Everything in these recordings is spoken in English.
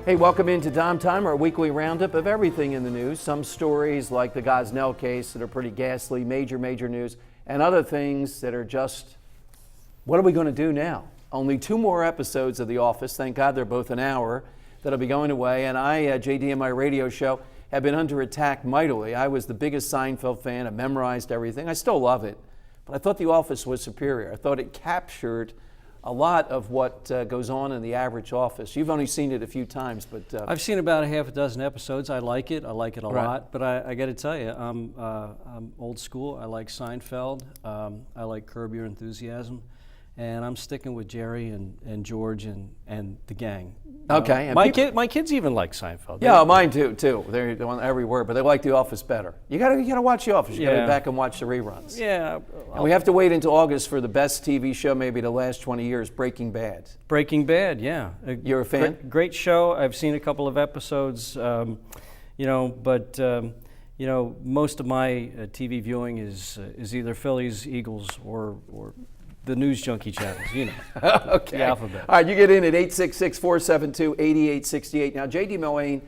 Hey, welcome into Dime Time, our weekly roundup of everything in the news. Some stories like the Gosnell case that are pretty ghastly, major news, and other things that are just, what are we going to do now? Only 2 more episodes of The Office. Thank God they're both an hour. That'll be going away. And I, JD and my radio show, have been under attack mightily. I was the biggest Seinfeld fan. I memorized everything. I still love it. But I thought The Office was superior. I thought it captured a lot of what goes on in the average office. You've only seen it a few times, but... I've seen about a half a dozen episodes. I like it a lot, but I got to tell you, I'm old school. I like Seinfeld. I like Curb Your Enthusiasm. And I'm sticking with Jerry and George and the gang. Okay. And my kids even like Seinfeld. Yeah, mine too. They're on every word, but they like The Office better. You gotta watch The Office. You gotta go back and watch the reruns. Yeah. And we have to wait until August for the best TV show maybe the last 20 years, Breaking Bad. Breaking Bad, yeah. You're a fan? Great show. I've seen a couple of episodes, but most of my TV viewing is either Phillies, Eagles, or the news junkie channels, Okay. The alphabet. All right, you get in at 866-472-8868. Now, J.D. Mullane,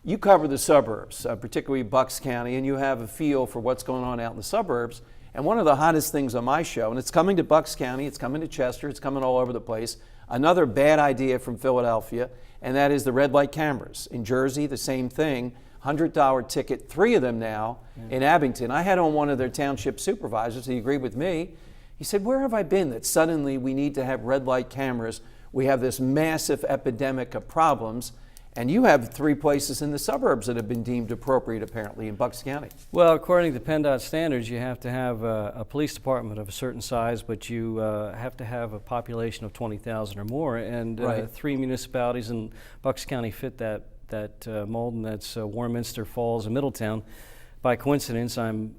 you cover the suburbs, particularly Bucks County, and you have a feel for what's going on out in the suburbs. And one of the hottest things on my show, and it's coming to Bucks County, it's coming to Chester, it's coming all over the place, another bad idea from Philadelphia, and that is the red light cameras. In Jersey, the same thing, $100 ticket, 3 of them now in Abington. I had on one of their township supervisors, he agreed with me. He said, where have I been that suddenly we need to have red light cameras? We have this massive epidemic of problems. And you have 3 places in the suburbs that have been deemed appropriate, apparently, in Bucks County. Well, according to PennDOT standards, you have to have a police department of a certain size, but you have to have a population of 20,000 or more. And 3 municipalities in Bucks County fit that mold, and that's Warminster, Falls, and Middletown. By coincidence, I'm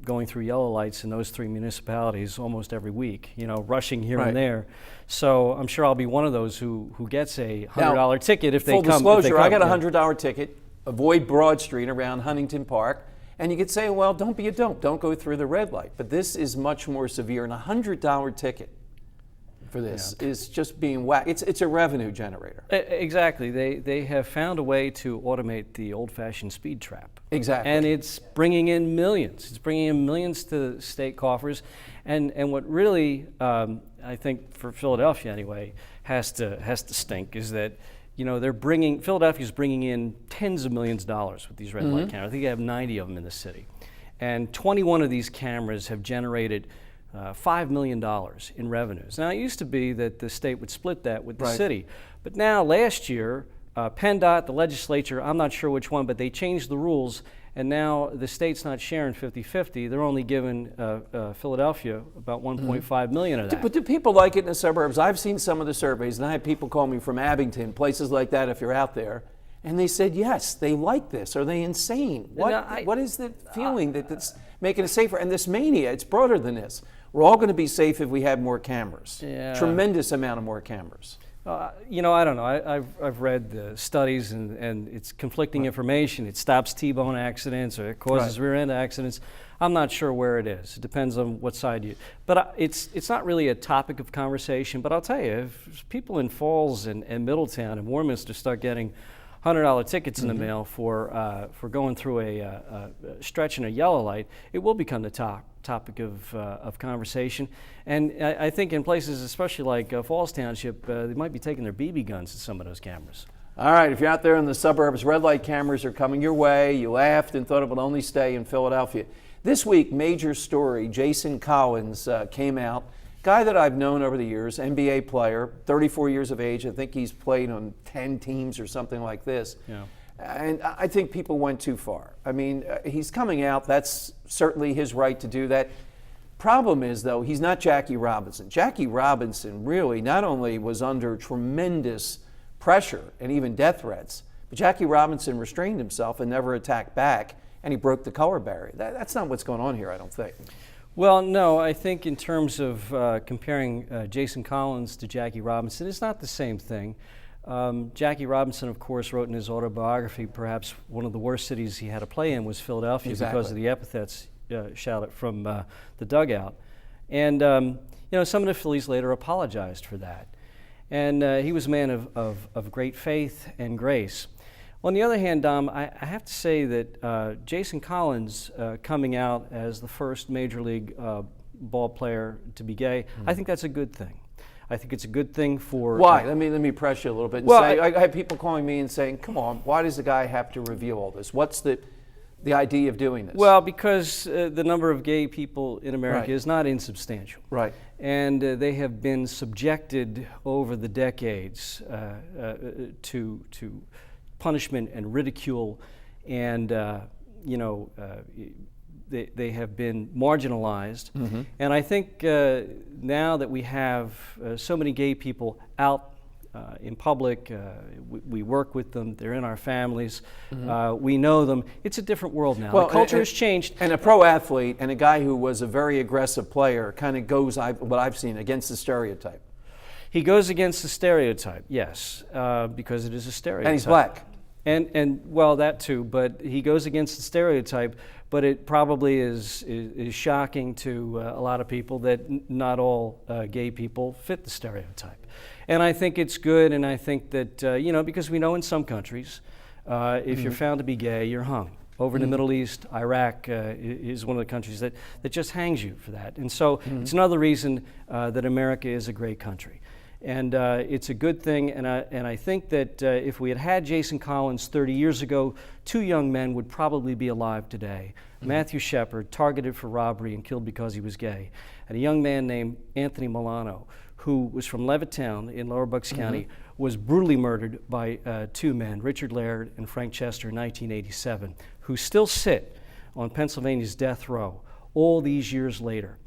going through yellow lights in those 3 municipalities almost every week, rushing here and there. So I'm sure I'll be one of those who gets a $100 ticket if they come. Full disclosure, I got a $100 ticket, avoid Broad Street around Huntington Park, and you could say, well, don't be a dope, don't go through the red light. But this is much more severe, and a $100 ticket for this is just being whacked. It's a revenue generator. Exactly. They have found a way to automate the old-fashioned speed trap. Exactly. And it's bringing in millions. It's bringing in millions to state coffers. And what really, I think for Philadelphia anyway, has to stink is that, Philadelphia's bringing in tens of millions of dollars with these red light cameras. I think they have 90 of them in the city. And 21 of these cameras have generated $5 million in revenues. Now, it used to be that the state would split that with the city. But now, last year, PennDOT, the legislature, I'm not sure which one, but they changed the rules, and now the state's not sharing 50-50. They're only giving Philadelphia about $1.5 million of that. But do people like it in the suburbs? I've seen some of the surveys, and I had people call me from Abington, places like that if you're out there, and they said, yes, they like this. Are they insane? What is the feeling that's making it safer? And this mania, it's broader than this. We're all going to be safe if we have more cameras. Yeah. Tremendous amount of more cameras. I don't know. I've read the studies, and it's conflicting information. It stops T-bone accidents, or it causes rear-end accidents. I'm not sure where it is. It depends on what side you. But it's not really a topic of conversation. But I'll tell you, if people in Falls and Middletown and Warminster start getting $100 tickets in the mail for going through a stretch in a yellow light, it will become the topic of conversation. And I think in places, especially like Falls Township, they might be taking their BB guns to some of those cameras. All right, if you're out there in the suburbs, red light cameras are coming your way. You laughed and thought it would only stay in Philadelphia. This week, major story, Jason Collins came out. Guy that I've known over the years, NBA player, 34 years of age. I think he's played on 10 teams or something like this. Yeah. And I think people went too far. I mean, he's coming out. That's certainly his right to do that. Problem is, though, he's not Jackie Robinson. Jackie Robinson really not only was under tremendous pressure and even death threats, but Jackie Robinson restrained himself and never attacked back, and he broke the color barrier. That's not what's going on here, I don't think. Well, no, I think in terms of comparing Jason Collins to Jackie Robinson, it's not the same thing. Jackie Robinson, of course, wrote in his autobiography, perhaps one of the worst cities he had to play in was Philadelphia because of the epithets shouted from the dugout. And, some of the Phillies later apologized for that. And he was a man of great faith and grace. On the other hand, Dom, I have to say that Jason Collins coming out as the first Major League ball player to be gay, I think that's a good thing. I think it's a good thing for... Why? Let me press you a little bit and say, I have people calling me and saying, come on, why does the guy have to reveal all this? What's the idea of doing this? Well, because the number of gay people in America is not insubstantial. Right. And they have been subjected over the decades to punishment and ridicule, and they have been marginalized. Mm-hmm. And I think now that we have so many gay people out in public, we work with them, they're in our families, we know them, it's a different world now. Well, the culture has changed. And a pro athlete and a guy who was a very aggressive player kind of goes, what I've seen, against the stereotype. He goes against the stereotype, yes, because it is a stereotype. And he's black. And well, that too, but he goes against the stereotype, but it probably is shocking to a lot of people that not all gay people fit the stereotype. And I think it's good, and I think that, because we know in some countries, if you're found to be gay, you're hung. Over in the Middle East, Iraq is one of the countries that just hangs you for that. And so it's another reason that America is a great country. And it's a good thing, and I think that if we had had Jason Collins 30 years ago, two young men would probably be alive today. Matthew Shepard, targeted for robbery and killed because he was gay, and a young man named Anthony Milano, who was from Levittown in Lower Bucks County, was brutally murdered by two men, Richard Laird and Frank Chester, in 1987, who still sit on Pennsylvania's death row all these years later.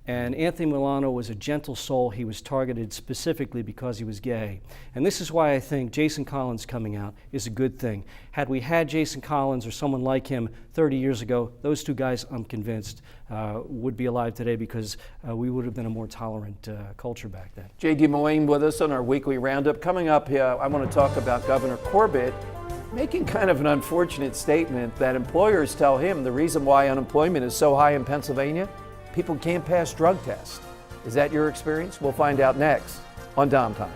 And Anthony Milano was a gentle soul. He was targeted specifically because he was gay. And this is why I think Jason Collins coming out is a good thing. Had we had Jason Collins or someone like him 30 years ago, those two guys, I'm convinced, would be alive today, because we would have been a more tolerant culture back then. J.D. Mullane with us on our weekly roundup. Coming up here, I want to talk about Governor Corbett making kind of an unfortunate statement that employers tell him the reason why unemployment is so high in Pennsylvania, people can't pass drug tests. Is that your experience? We'll find out next on Dom Time.